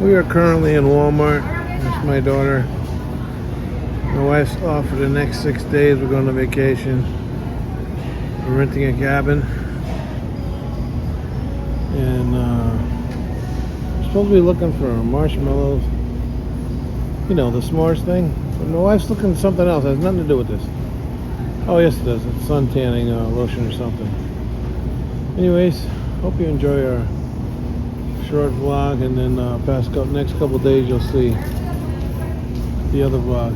We are currently in Walmart. That's my daughter. My wife's off for the next 6 days. We're going on vacation. We're renting a cabin. And we're supposed to be looking for marshmallows. You know, the s'mores thing. But my wife's looking for something else. It has nothing to do with this. Oh, yes it does. It's sun tanning lotion or something. Anyways, hope you enjoy our short vlog, and then next couple days you'll see the other vlog.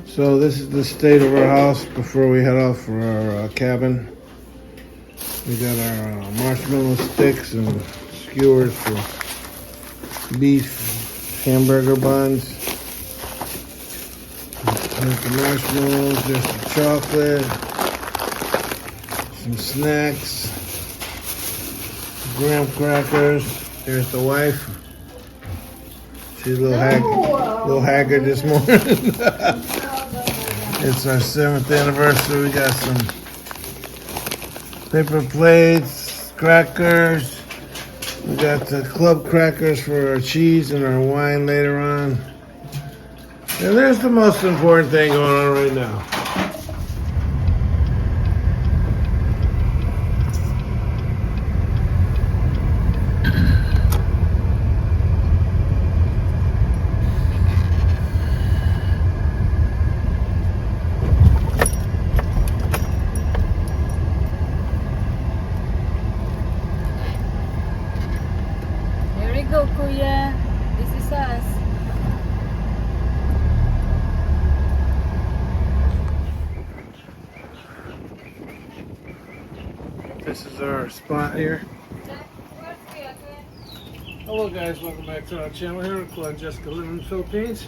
So this is the state of our house before we head off for our cabin. We got our marshmallow sticks and skewers for beef, hamburger buns. There's the marshmallows, there's the chocolate, some snacks, graham crackers. There's the wife. She's a little haggard this morning. It's our 7th anniversary. We got some paper plates, crackers. We got the club crackers for our cheese and our wine later on. And there's the most important thing going on right now. Here we go, KOA. This is us. This is our spot here. Hello guys, welcome back to our channel here. We're Claude and Jessica live in the Philippines.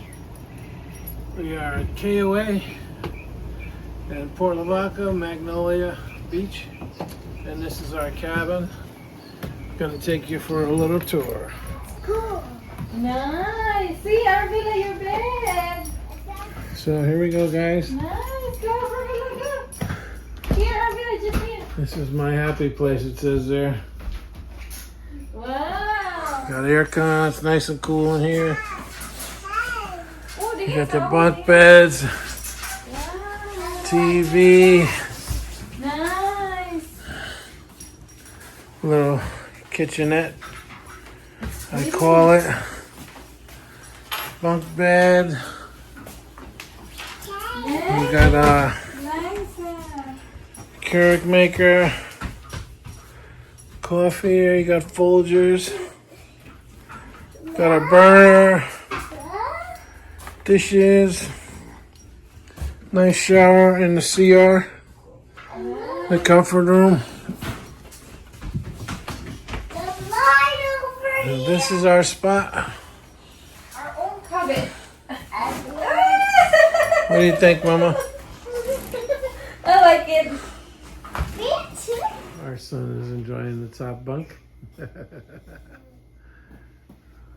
We are at KOA in Port Lavaca, Magnolia Beach. And this is our cabin. Gonna take you for a little tour. Cool. Nice. See, Arvila, your bed. So here we go guys. Nice. Go, Arvila, go. Here, Arvila, just here. This is my happy place, it says there. Wow. Got air con, it's nice and cool in here. Oh, You got the bunk beds, Wow. TV, Nice. little kitchenette, I call it. Bunk bed. We got a Keurig maker, coffee here. You got Folgers. Got a burner, dishes, nice shower in the CR, the comfort room. And this is our spot. Our own cabin. What do you think, Mama? I like it. Our son is enjoying the top bunk.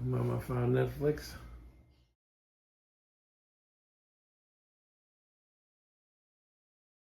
Mama found Netflix.